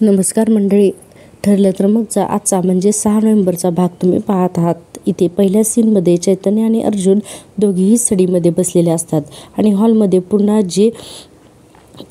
नमस्कार मंडळी. ठरलं तर मगचा आजचा म्हणजे 6 नोव्हेंबरचा भाग तुम्ही पाहत आहात. इथे पहिल्या सीनमध्ये चैतन्य आणि अर्जुन दोघेही स्टडीमध्ये बसलेले असतात आणि हॉलमध्ये पुन्हा जे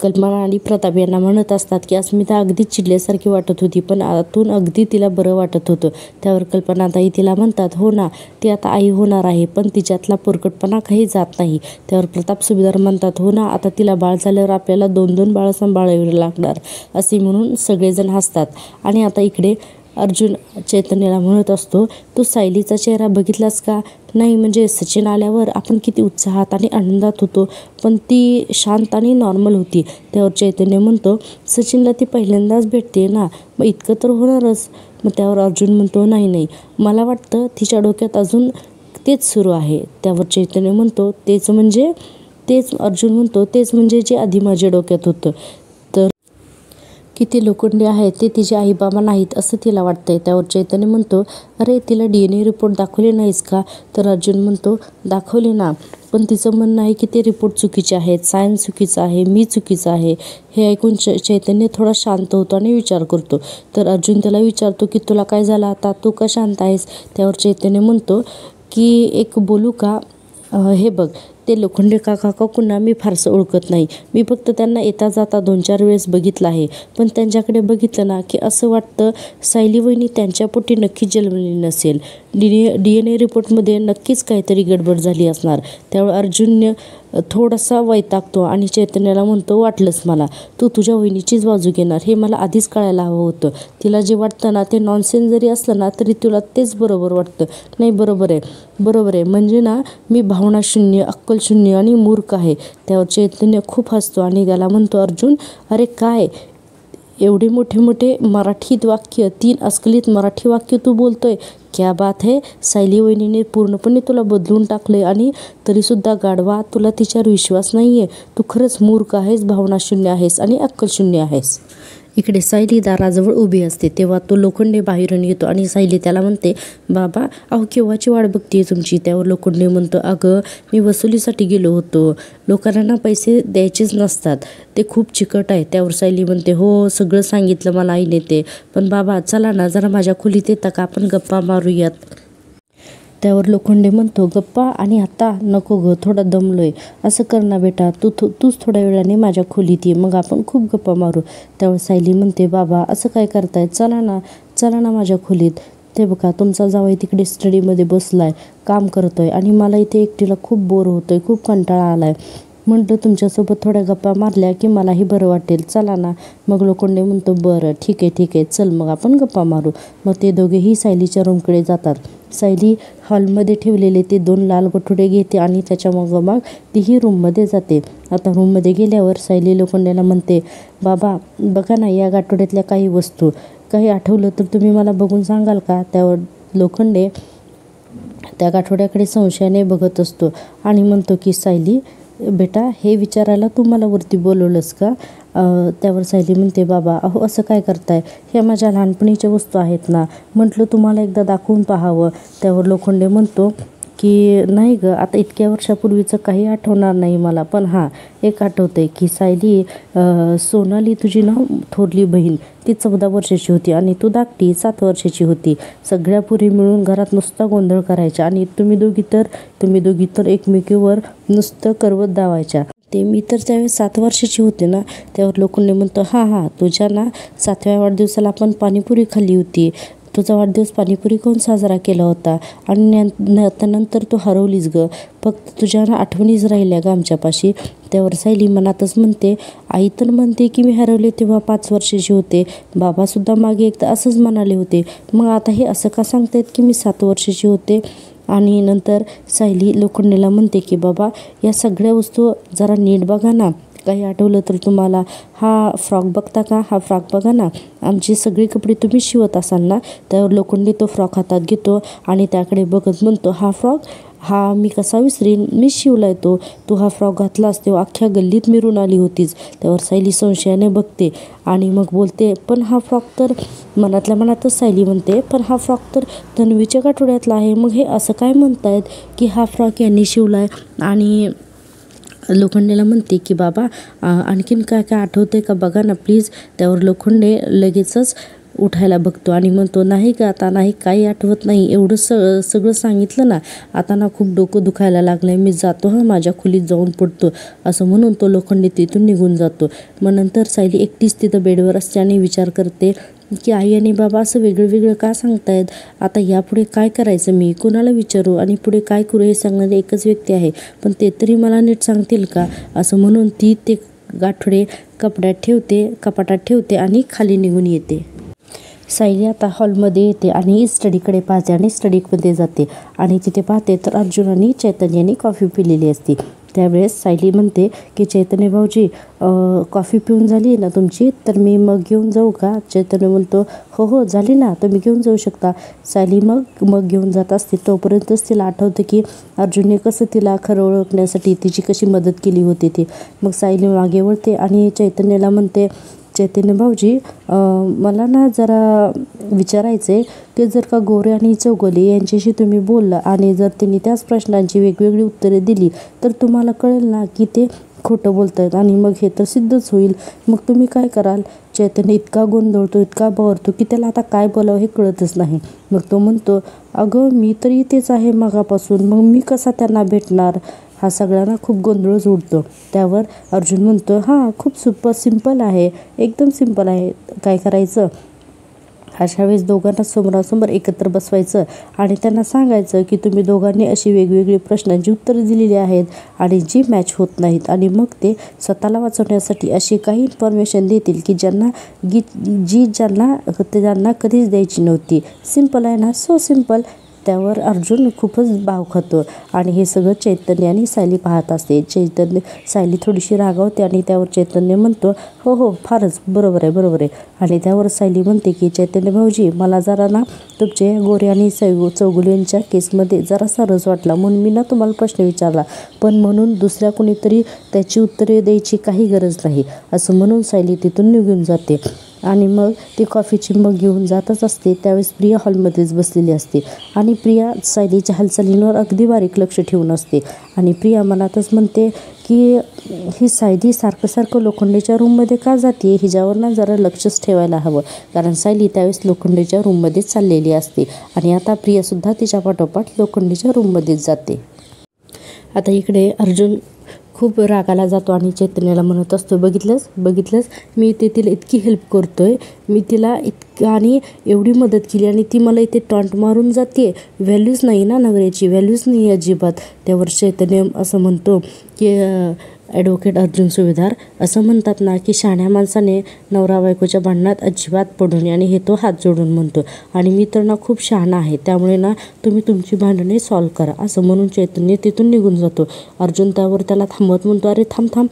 कल्पना आणि प्रताप यांना म्हणत असतात की अस्मिता अगदी चिडल्यासारखी वाटत होती, पण आतून अगदी तिला बरं वाटत होतं. त्यावर कल्पनाताई तिला म्हणतात, हो ना, ती आता आई होणार आहे, पण तिच्यातला पोरकटपणा काही जात नाही. त्यावर प्रताप सुभेदार म्हणतात, हो ना, आता तिला बाळ झाल्यावर आपल्याला 2-2 बाळं सांभाळावी लागणार, असे म्हणून सगळेजण हसतात. आणि आता इकडे अर्जुन चैतन्याला म्हणत असतो, तू सायलीचा चेहरा बघितलास का? नाही म्हणजे सचिन आल्यावर आपण किती उत्साहात आणि आनंदात होतो, पण ती शांत आणि नॉर्मल होती. त्यावर चैतन्य म्हणतो, सचिनला ती पहिल्यांदाच भेटते ना, मग इतकं तर होणारच. मग त्यावर अर्जुन म्हणतो, नाही, मला वाटतं तिच्या डोक्यात अजून तेच सुरू आहे. त्यावर चैतन्य म्हणतो, तेच म्हणजे? तेच अर्जुन म्हणतो, तेच म्हणजे जे आधी माझ्या डोक्यात होतं. किती लोखंडी आहेत ते तिचे आई बाबा नाहीत असं तिला वाटतंय. त्यावर चैतन्य म्हणतो, अरे तिला DNA रिपोर्ट दाखवले नाहीस का? तर अर्जुन म्हणतो, दाखवले ना, पण तिचं म्हणणं आहे की ते रिपोर्ट चुकीचे आहेत, सायन्स चुकीचं आहे, मी चुकीचं आहे. हे ऐकून चैतन्य थोडा शांत होतो आणि विचार करतो. तर अर्जुन त्याला विचारतो की तुला काय झालं आता, तू का शांत आहेस? त्यावर चैतन्य म्हणतो की एक बोलू का? हे बघ, ते लोखंडे काकांना मी फारसं ओळखत नाही. मी फक्त त्यांना येता जाता 2-4 वेळेस बघितलं आहे, पण त्यांच्याकडे बघितलं ना की असं वाटतं सायली वहिनी त्यांच्या पोटी नक्कीच जन्मलेली नसेल. DNA रिपोर्टमध्ये नक्कीच काहीतरी गडबड झाली असणार. त्यामुळे अर्जुनने थोडासा वैतागतो आणि चैतन्याला म्हणतो, वाटलंच मला, तू तुझ्या वहिनीचीच बाजू घेणार हे मला आधीच कळायला हवं होतं. तिला जे वाटतं ना ते नॉनसेन्स जरी असलं ना तरी तुला तेच बरोबर वाटतं. नाही, बरोबर आहे, म्हणजे ना मी भावनाशून्य, अक्कलशून्य आणि मूर्ख आहे. त्यावर चैतन्य खूप हसतो आणि त्याला म्हणतो, अर्जुन, अरे काय एवढे मोठे मराठीत वाक्य, 3 अस्खलित मराठी वाक्य तू बोलतोय, क्या बात है. सायली वहिनीने पूर्णपणे तुला बदलून टाकलंय आणि तरीसुद्धा गाढवा, तुला तिच्यावर विश्वास नाहीये. तू खरंच मूर्ख आहेस, भावनाशून्य आहेस आणि अक्कलशून्य आहेस. इकडे सायली दाराजवळ उभी असते तेव्हा तो लोखंडे बाहेरून येतो आणि सायली त्याला म्हणते, बाबा, अहो केव्हाची वाट बघते तुमची. त्यावर लोखंडे म्हणतो, अगं मी वसुलीसाठी गेलो होतो, लोकांना पैसे द्यायचेच नसतात, ते खूप चिकट आहे. त्यावर सायली म्हणते, हो सगळं सांगितलं मला आईने ते, पण बाबा चला ना जरा माझ्या खोलीत येता का, आपण गप्पा मारूयात. त्यावर लोखंडे म्हणतो, गप्पा आणि आता नको गं, थोडा दमलोय. असं कर ना बेटा, तूच थोड्या वेळाने माझ्या खोलीत ये, मग आपण खूप गप्पा मारू. त्यावर सायली म्हणते, बाबा असं काय करताय, चला ना माझ्या खोलीत. ते बघा तुमचा जावई तिकडे स्टडीमध्ये बसलाय, काम करतोय आणि मला इथे एकटीला खूप बोर होतोय, खूप कंटाळा आलाय. म्हटलं तुमच्यासोबत थोड्या गप्पा मारल्या की मलाही बरं वाटेल, चला ना. मग लोखंडे म्हणतो, बरं ठीक आहे, चल मग आपण गप्पा मारू. मग ते दोघेही सायलीच्या रूमकडे जातात. सायली हॉलमध्ये ठेवलेले ते 2 लाल गठुडे घेते आणि त्याच्या मग तीही रूममध्ये जाते. आता रूममध्ये गेल्यावर सायली लोखंडेला म्हणते, बाबा बघा ना या गाठोड्यातल्या काही वस्तू, काही आठवलं तर तुम्ही मला बघून सांगाल का? त्यावर लोखंडे त्या गाठोड्याकडे संशयाने बघत असतो आणि म्हणतो की सायली बेटा, हे विचारायला तू मला वरती बोलवलंस का? त्यावर सायली म्हणते, बाबा अहो असं काय करताय, ह्या माझ्या लहानपणीच्या वस्तू आहेत ना, म्हटलं तुम्हाला एकदा दाखवून पाहावं. त्यावर लोखंडे म्हणतो की नाही गं, आता इतक्या वर्षापूर्वीचं काही आठवणार नाही मला, पण हां एक आठवतंय की सायली, सोनाली तुझी ना थोरली बहीण, ती 14 वर्षाची होती आणि तू धाकटी 7 वर्षाची होती. सगळ्या पुरी मिळून घरात नुसता गोंधळ करायच्या आणि तुम्ही दोघी तर एकमेकीवर नुसतं करवत धावायच्या. मी तर त्यावेळेस 7 वर्षाची होते ना. त्यावर लोखंडे म्हणतो, हां तुझ्या ना 7व्या वाढदिवसाला आपण पाणीपुरी खाल्ली होती. तुझा वाढदिवस पाणीपुरी खाऊन साजरा केला होता आणि त्यानंतर तू हरवलीस गं, फक्त तुझ्या ना आठवणीच राहिल्या गं आमच्यापाशी. त्यावर सायली मनातच म्हणते, आई तर म्हणते की मी हरवले तेव्हा 5 वर्षाची होते, बाबासुद्धा मागे एकदा असंच म्हणाले होते, मग आता हे असं का सांगतायत की मी 7 वर्षाची होते? आणि नंतर सायली लोखंडेला म्हणते की बाबा या सगळ्या वस्तू जरा नीट बघा ना, काही आठवलं तर तुम्हाला. हा फ्रॉक बघता का, हा फ्रॉक बघा ना, आमची सगळी कपडे तुम्ही शिवत असाल ना. त्यावर लोखंडे तो फ्रॉक हातात घेतो आणि त्याकडे बघत म्हणतो, हा फ्रॉक, हा मी कसा विसरीन, मी शिवलाय तो. तू हा फ्रॉक घातलास तेव्हा अख्ख्या गल्लीत मिरून आली होतीस. त्यावर सायली संशयाने बघते आणि मग बोलते, पण हा फ्रॉक तर, मनातल्या मनातच सायली म्हणते, पण हा फ्रॉक तर तन्वीच्या गाठोड्यातला आहे. मग हे असं काय म्हणतायत की हा फ्रॉक यांनी शिवलाय आणि लोखंडेला म्हणते की बाबा आणखीन काय काय आठवतंय का बघा ना प्लीज. त्यावर लोखंडे लगेचच उठायला बघतो आणि म्हणतो नाही का आता नाही काही आठवत नाही, एवढं सगळं सांगितलं ना, आता ना खूप डोकं दुखायला लागलं आहे, मी जातो हां, माझ्या खोलीत जाऊन पडतो. असं म्हणून तो लोखंडे तिथून निघून जातो. मग नंतर सायली एकटीच तिथं बेडवर असते आणि विचार करते की आई आणि बाबा असं वेगळं वेगळं का सांगतायत. आता यापुढे काय करायचं, मी कोणाला विचारू आणि पुढे काय करू, हे सांगणारे एकच व्यक्ती आहे, पण ते तरी मला नीट सांगतील का. असं म्हणून ती ते गाठोडे कपाटात ठेवते आणि खाली निघून येते. सायली आता हॉलमध्ये येते आणि स्टडीकडे पाहते आणि स्टडीमध्ये जाते आणि तिथे पाहते तर अर्जुन आणि चैतन्याने कॉफी पिलेली असते. त्यावेळेस सायली म्हणते की चैतन्य भाऊजी कॉफी पिऊन झाली ना तुमची, तर मी मग घेऊन जाऊ का. चैतन्य म्हणतो हो हो झाली ना, तुम्ही घेऊन जाऊ शकता. सायली मग घेऊन जात असते. तोपर्यंतच तिला आठवतं की अर्जुनने कसं तिला खरं ओळखण्यासाठी तिची कशी मदत केली होती ती. मग सायली मागे वळते आणि चैतन्याला म्हणते चैतन्य भाऊजी मला ना जरा विचारायचं आहे की जर का गोरे आणि चौगुले यांच्याशी तुम्ही बोलला आणि जर त्यांनी त्याच प्रश्नांची वेगवेगळी उत्तरे दिली तर तुम्हाला कळेल ना की ते खोटं बोलत आहेत आणि मग हे तर सिद्धच होईल. मग तुम्ही काय कराल. चैतन्य इतका गोंधळतो, इतका बावरतो की त्याला आता काय बोलावं हे कळतच नाही. मग तो म्हणतो अगं मी तर इथेच आहे मगापासून, मग मी कसा त्यांना भेटणार. हा सगळ्यांना खूप गोंधळच उडतो. त्यावर अर्जुन म्हणतो हां खूप सिंपल आहे, एकदम सिंपल आहे, काय करायचं. अशा वेळेस दोघांना समोरासमोर एकत्र बसवायचं आणि त्यांना सांगायचं की तुम्ही दोघांनी अशी वेगवेगळी प्रश्नांची उत्तरं दिलेली आहेत आणि जी मॅच होत नाहीत आणि मग ते स्वतःला वाचवण्यासाठी अशी काही इन्फॉर्मेशन देतील की ज्यांना कधीच द्यायची नव्हती. सिंपल आहे ना, सो सिंपल. त्यावर अर्जुन खूपच भाव खातो आणि हे सगळं चैतन्य आणि सायली पाहत असते. सायली थोडीशी रागावते आणि त्यावर चैतन्य म्हणतो हो हो फारच बरोबर आहे. आणि त्यावर सायली म्हणते की चैतन्य भाऊजी मला जरा ना तुमचे गोरे आणि चौगुलेंच्या केसमध्ये जरासा रस वाटला म्हणून मी ना तुम्हाला प्रश्न विचारला, पण म्हणून दुसऱ्या कोणीतरी त्याची उत्तरे द्यायची काही गरज नाही. असं म्हणून सायली तिथून निघून जाते आणि मग ती कॉफीची मग घेऊन जातच असते. त्यावेळेस प्रिया हॉलमध्येच बसलेली असते आणि प्रिया सायलीच्या हालचालींवर अगदी बारीक लक्ष ठेवून असते आणि प्रिया मनातच म्हणते की ही सायली सारखं लोखंडेच्या रूममध्ये का जाते, हिच्यावर ना जरा लक्षच ठेवायला हवं. कारण सायली त्यावेळेस लोखंडेच्या रूममध्येच चाललेली असते आणि आता प्रियासुद्धा तिच्या पाठोपाठ लोखंडेच्या रूममध्येच जाते. आता इकडे अर्जुन खूप रागाला जातो आणि चैतन्याला म्हणत असतो बघितलंस मी इथे तिला इतकी हेल्प करतोय, मी तिला आणि एवढी मदत केली आणि ती मला इथे टॉन्ट मारून जाते. व्हॅल्यूज नाही ना नवऱ्याची, व्हॅल्यूज नाही अजिबात. त्यावर चैतन्य असं म्हणतो की ॲडव्होकेट अर्जुन सुभेदार असं म्हणतात ना की शहाण्या माणसाने नवरा बायकोच्या भांडणात अजिबात पडू नये आणि हे तो हात जोडून म्हणतो आणि मी तर ना खूप शहाणा आहे, त्यामुळे ना तुम्ही तुमची भांडणे सॉल्व्ह करा. असं म्हणून चैतन्य तिथून निघून जातो. अर्जुन त्यावर त्याला थांबवत म्हणतो अरे थांब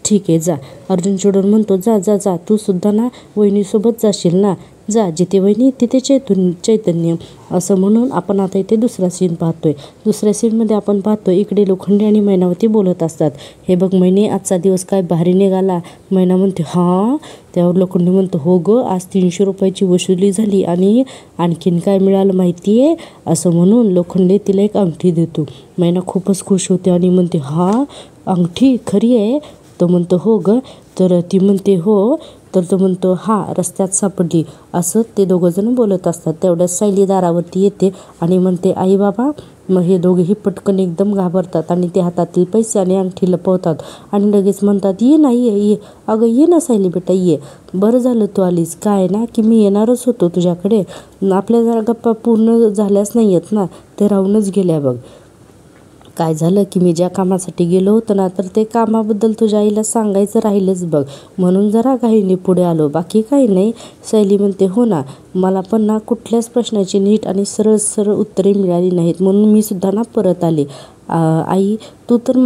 ठीक आहे जा. अर्जुन चिडून म्हणतो जा तू सुद्धा ना वहिनीसोबत जाशील ना, जा जिथे वहिनी तिथे चैतन्य. असं म्हणून आपण आता इथे दुसरा सीन पाहतोय. दुसऱ्या सीनमध्ये आपण पाहतोय इकडे लोखंडे आणि मैनावती बोलत असतात. हे बघ मैने आजचा दिवस काय भारी निघाला. मैना म्हणते हां. त्यावर लोखंडे म्हणतो हो गं आज 300 रुपयाची वसुली झाली आणि आणखीन काय मिळालं माहिती आहे. असं म्हणून लोखंडे तिला एक अंगठी देतो. मैना खूपच खुश होते आणि म्हणते हां अंगठी खरी आहे. तो म्हणतो हो गं. तर ती म्हणते हो. तर तो म्हणतो हां रस्त्यात सापडली. असं ते दोघंजण बोलत असतात. तेवढ्यात सायली दारावरती येते आणि म्हणते आई बाबा. मग हे दोघेही पटकन एकदम घाबरतात आणि ते हातातील पैसे आणि अंगठी लपवतात आणि लगेच म्हणतात ये ना ये अगं ये ना सायली बेटा ये. बरं झालं तू आलीस. काय ना की मी येणारच होतो तुझ्याकडे. आपल्या जरा गप्पा पूर्ण झाल्याच नाही आहेत ना, ते राहूनच गेल्या बघ. काय झालं की मी ज्या कामासाठी गेलो होतो ना तर ते कामाबद्दल तुझ्या आईला सांगायचं राहिलंच बघ, म्हणून जरा घाईने पुढे आलो, बाकी काही नाही. सायली म्हणते हो ना मला पण ना कुठल्याच प्रश्नाची नीट आणि सरळ उत्तरे मिळाली नाहीत म्हणून मी सुद्धा ना परत आले. आई तू तर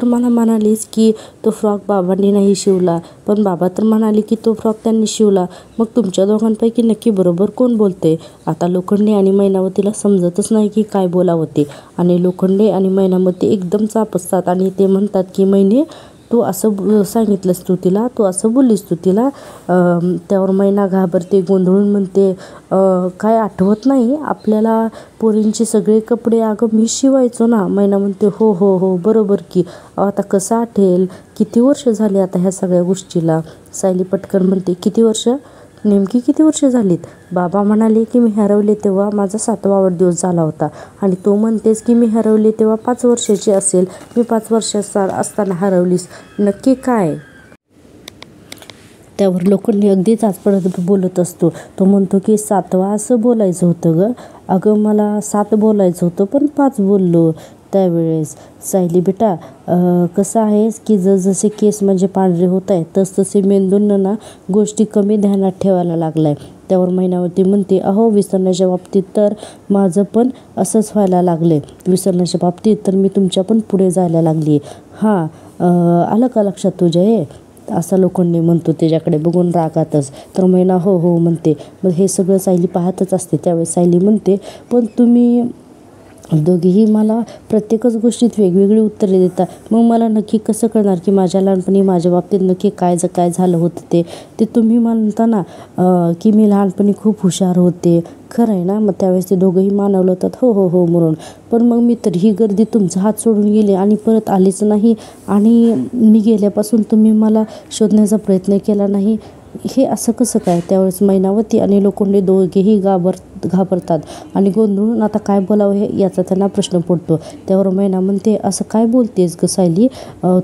मला म्हणालीस की तो फ्रॉक बाबांनी नाही शिवला, पण बाबा तर म्हणाले की तो फ्रॉक त्यांनी शिवला. मग तुमच्या दोघांपैकी नक्की बरोबर कोण बोलते. आता लोखंडे आणि मैनावतीला समजतच नाही की काय बोलावं ते आणि लोखंडे आणि मैनावती एकदम चापसतात आणि ते म्हणतात की मैने तू असं सांगितलंस, तू असं बोललीस तू तिला. त्यावर मैना घाबरते, गोंधळून म्हणते काय आठवत नाही आपल्याला पोरींचे सगळे कपडे? अगं मी शिवायचो ना. मैना म्हणते हो हो हो बरोबर की. आता कसं आठेल? किती वर्ष झाली आता ह्या सगळ्या गोष्टीला? सायली पटकन म्हणते किती वर्ष? नेमकी किती वर्ष झालीत? बाबा म्हणाले की मी हरवले तेव्हा माझा 7वा वाढदिवस झाला होता, आणि तू म्हणतेस की मी हरवले तेव्हा 5 वर्षाची असेल. मी 5 वर्षाचा असताना हरवलीस, नक्की काय? त्यावर लोखंडी अगदी चाचपडत बोलत असतो. तो म्हणतो की 7वा असं बोलायचं होतं गं. अगं मला 7 बोलायचं होतं पण 5 बोललो त्यावेळेस. सायली बेटा कसं आहेस की जसजसे केस म्हणजे पांढरे होत आहेत तसतसे मेंदूंना ना गोष्टी कमी ध्यानात ठेवायला लागलाय. त्यावर मैनावती म्हणते अहो विसरण्याच्या बाबतीत तर माझं पण असंच व्हायला लागले. विसरण्याच्या बाबतीत तर मी तुमच्या पण पुढे जायला लागली. हां आलं का लक्षात तुझ्या हे? असा लोखंडी म्हणतो त्याच्याकडे बघून रागातच. तर मैना हो हो म्हणते. मग हे सगळं सायली पाहतच असते. त्यावेळेस सायली म्हणते पण तुम्ही दोघेही मला प्रत्येकच गोष्टीत वेगवेगळी उत्तरे देता. मग मला नक्की कसं कळणार की माझ्या लहानपणी माझ्या बाबतीत नक्की काय झालं होतं ते तुम्ही म्हणता ना की मी लहानपणी खूप हुशार होते, खरं आहे ना? मग त्यावेळेस ते दोघंही मानवलं हो हो हो म्हणून. पण मग मी तर ही गर्दी तुमचा हात सोडून गेले आणि परत आलीच नाही, आणि मी गेल्यापासून तुम्ही मला शोधण्याचा प्रयत्न केला नाही, हे असं कसं काय? त्यावेळेस मैनावती आणि लोखंडे दोघेही घाबरतात आणि गोंधळून आता काय बोलावं हे याचा त्यांना प्रश्न पडतो. त्यावर मैना म्हणते असं काय बोलतेस गं सायली?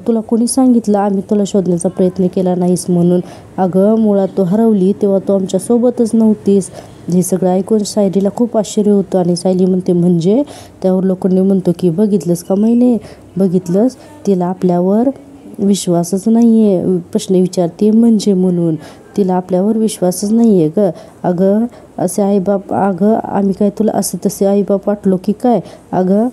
तुला कोणी सांगितलं आम्ही तुला शोधण्याचा प्रयत्न केला नाहीस म्हणून? अगं मुळात तू हरवली तेव्हा तू आमच्यासोबतच नव्हतीस. हे सगळं ऐकून सायलीला खूप आश्चर्य होतं आणि सायली म्हणते म्हणजे? त्यावर लोखंडे म्हणतो की बघितलंस का मैने, बघितलंस? तिला आपल्यावर विश्वासच नाही आहे. प्रश्न विचारते म्हणजे म्हणून तिला आपल्यावर विश्वासच नाही आहे गं. अगं असे आईबाप, अगं आम्ही काय तुला असे तसे आईबाप वाटलो की काय? अगं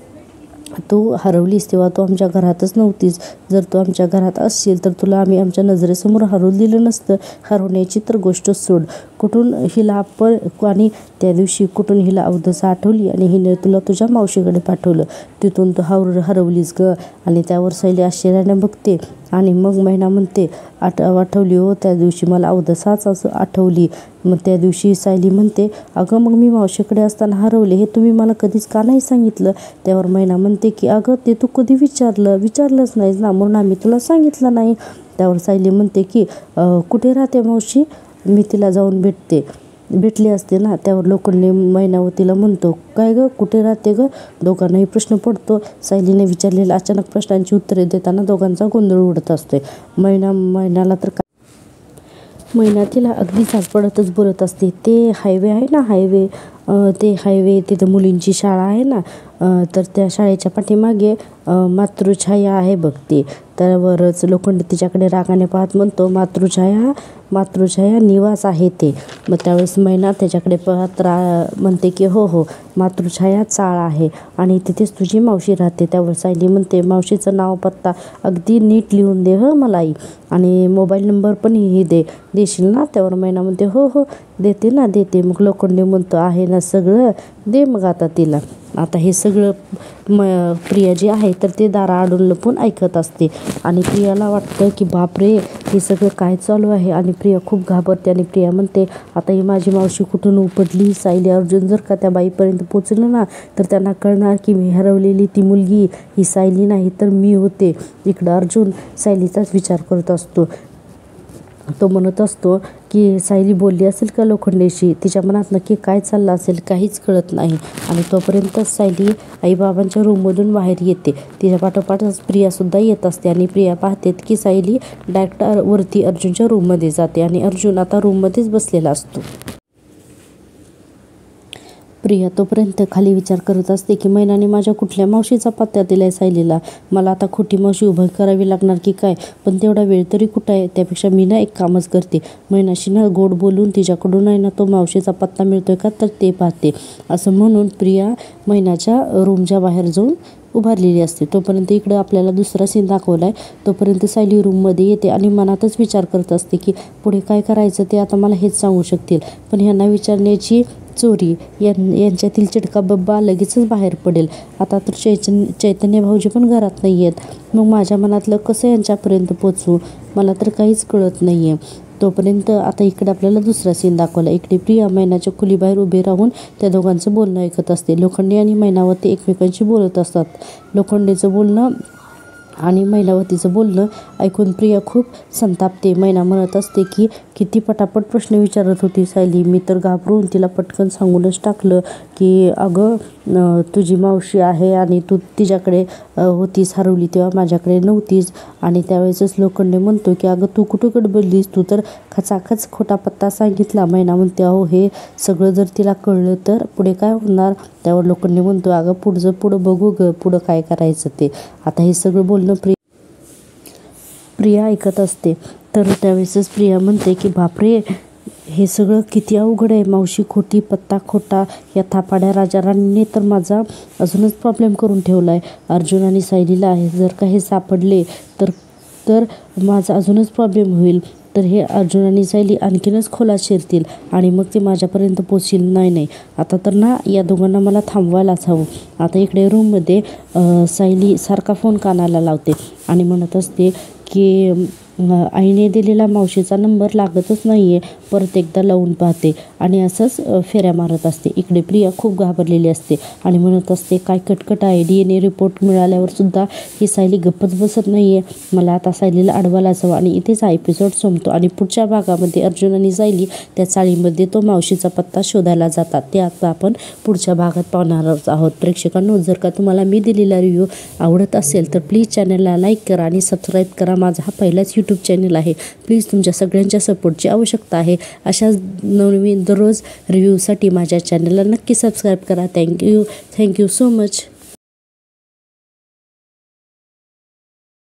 तू हरवलीस तेव्हा तू आमच्या घरातच नव्हतीस. जर तू आमच्या घरात असशील तर तुला आम्ही आमच्या नजरेसमोर हरवून दिलं नसतं. हरवण्याची तर गोष्टच सोड. कुठून हिला आणि त्या दिवशी कुठून हिला अवधसा आठवली आणि हिने तुला तुझ्या मावशीकडे पाठवलं. तिथून तू हरवलीस गं. आणि त्यावर सायली आश्चर्याने बघते आणि मग मैना म्हणते आठवली हो त्या दिवशी मला अवधसाच असं आठवली. मग त्या दिवशी सायली म्हणते अगं मग मी मावशीकडे असताना हरवले हे तुम्ही मला कधीच का नाही सांगितलं? त्यावर मैना म्हणते की अगं ते तू कधी विचारलंच नाहीस ना, म्हणून आम्ही तुला सांगितलं नाही. त्यावर सायली म्हणते की कुठे राहते मावशी? मी तिला जाऊन भेटले असते ना. त्यावर लोखंडे मैनावतीला म्हणतो काय गं कुठे राहते गं? दोघांनाही प्रश्न पडतो. सायलीने विचारलेल्या अचानक प्रश्नांची उत्तरे देताना दोघांचा गोंधळ उडत असतोय. मैनाला तर मैना तिला अगदी सापडतच बोलत असते. ते हायवे आहे ना, हायवे तिथं मुलींची शाळा आहे ना, तर त्या शाळेच्या पाठीमागे मातृछाया आहे बघ ते. त्यावरच लोखंडे तिच्याकडे रागाने पाहत म्हणतो मातृछाया निवास आहे ते. मग त्यावेळेस मैना त्याच्याकडे पाहत म्हणते की हो हो मातृछाया चाळ आहे आणि तिथेच तुझी मावशी राहते. त्यावर सायली म्हणते मावशीचं नाव पत्ता अगदी नीट लिहून दे हं मला आई, आणि मोबाईल नंबर पण देशील ना? त्यावर मैना म्हणते हो हो देते. मग लोखंडे म्हणतो आहे ना सगळं, दे मग आता तिला. आता हे सगळं प्रिया जी आहे तर ते दाराआडून लपून ऐकत असते आणि प्रियाला वाटतं की बापरे हे सगळं काय चालू आहे, आणि प्रिया खूप घाबरते आणि प्रिया म्हणते आता ही माझी मावशी कुठून उपटली? सायली अर्जुन जर का त्या बाईपर्यंत पोचलं ना तर त्यांना कळणार की मी हरवलेली ती मुलगी ही सायली नाही तर मी होते. इकडं अर्जुन सायलीचाच विचार करत असतो. तो म्हणत असतो की सायली बोलली असेल का लोखंडेशी? तिच्या मनात नक्की काय चाललं असेल काहीच कळत नाही. आणि तोपर्यंत सायली आईबाबांच्या रूममधून बाहेर येते. तिच्या पाठोपाठच प्रियासुद्धा येत असते आणि प्रिया पाहते की सायली डायरेक्ट वरती अर्जुनच्या रूममध्ये जाते आणि अर्जुन आता रूममध्येच बसलेला असतो. प्रिया तोपर्यंत खाली विचार करत असते की मैनाने माझ्या कुठल्या मावशीचा पत्ता दिलाय सायलीला? मला आता खोटी मावशी उभी करावी लागणार की काय? पण तेवढा वेळ तरी कुठं आहे? त्यापेक्षा मी ना एक कामच करते, मैनाशी ना गोड बोलून तिच्याकडून आहे ना तो मावशीचा पत्ता मिळतोय का तर ते पाहते. असं म्हणून प्रिया मैनाच्या रूमच्या बाहेर जाऊन उभारलेली असते. तोपर्यंत इकडं आपल्याला दुसरा सीन दाखवला आहे. तोपर्यंत सायली रूममध्ये येते आणि मनातच विचार करत असते की पुढे काय करायचं ते आता मला हेच सांगू शकतील, पण ह्यांना विचारण्याची चोरी यांच्यातील चिडका बब्बा लगेचच बाहेर पडेल. आता तर चैतन्य भाऊजी पण घरात नाही आहेत. मग माझ्या मनातलं कसं यांच्यापर्यंत पोचवू मला तर काहीच कळत नाही आहे. तोपर्यंत आता इकडे आपल्याला दुसरा सीन दाखवला. इकडे प्रिया मैनाच्या खोलीबाहेर उभे राहून त्या दोघांचं बोलणं ऐकत असते. लोखंडे आणि मैनावती एकमेकांशी बोलत असतात. लोखंडेचं बोलणं आणि मैनावतीचं बोलणं ऐकून प्रिया खूप संतापते. मैना म्हणत असते की किती पटापट प्रश्न विचारत होती सायली. मी तर घाबरून तिला पटकन सांगूनच टाकलं की अगं तुझी मावशी आहे आणि तू तिच्याकडे होतीस, हरवली तेव्हा माझ्याकडे नव्हतीच. आणि त्यावेळेसच लोखंडे म्हणतो की अगं तू कुठं गडबडलीस, तू तर खचाखच खोटा पत्ता सांगितला. मैना म्हणते अहो हे सगळं जर तिला कळलं तर पुढे काय होणार. त्यावर लोखंडे म्हणतो अगं पुढं बघू ग, पुढं काय करायचं ते. आता हे सगळं बोलणं प्रिया ऐकत असते. तर त्यावेळेसच प्रिया म्हणते की बापरे हे सगळं किती अवघड आहे. मावशी खोटी, पत्ता खोटा, या थापाड्या राजाराणीने तर माझा अजूनच प्रॉब्लेम करून ठेवला आहे. अर्जुन आणि सायलीला आहे जर का हे सापडले तर माझा अजूनच प्रॉब्लेम होईल. तर हे अर्जुन आणि सायली आणखीनच खोलात शिरतील आणि मग ते माझ्यापर्यंत पोचतील. नाही आता तर ना या दोघांना मला थांबवायलाच हवं. आता इकडे रूममध्ये सायली सारखा फोन कानाला लावते आणि म्हणत असते की आईने दिलेला मावशीचा नंबर लागतच नाही आहे. परत एकदा लावून पाहते आणि असंच फेऱ्या मारत असते. इकडे प्रिया खूप घाबरलेली असते आणि म्हणत असते काय कटकट आहे. DNA रिपोर्ट मिळाल्यावर सुद्धा ही सायली गप्पच बसत नाही आहे. मला आता सायलीला अडवायलाच हवं. आणि इथेच हा एपिसोड संपतो आणि पुढच्या भागामध्ये अर्जुन आणि सायली त्या चाळीमध्ये तो मावशीचा पत्ता शोधायला जातात. ते आता आपण पुढच्या भागात पाहणार आहोत. प्रेक्षकांनो जर का तुम्हाला मी दिलेला रिव्ह्यू आवडत असेल तर प्लीज चॅनलला लाईक करा आणि सबस्क्राईब करा. माझा हा पहिलाच यूट्यूब चॅनल आहे. प्लीज तुमच्या सगळ्यांच्या सपोर्टची आवश्यकता आहे. अशाच नवीन दररोज रिव्ह्यूसाठी माझ्या चॅनलला नक्की सबस्क्राईब करा. Thank you so much.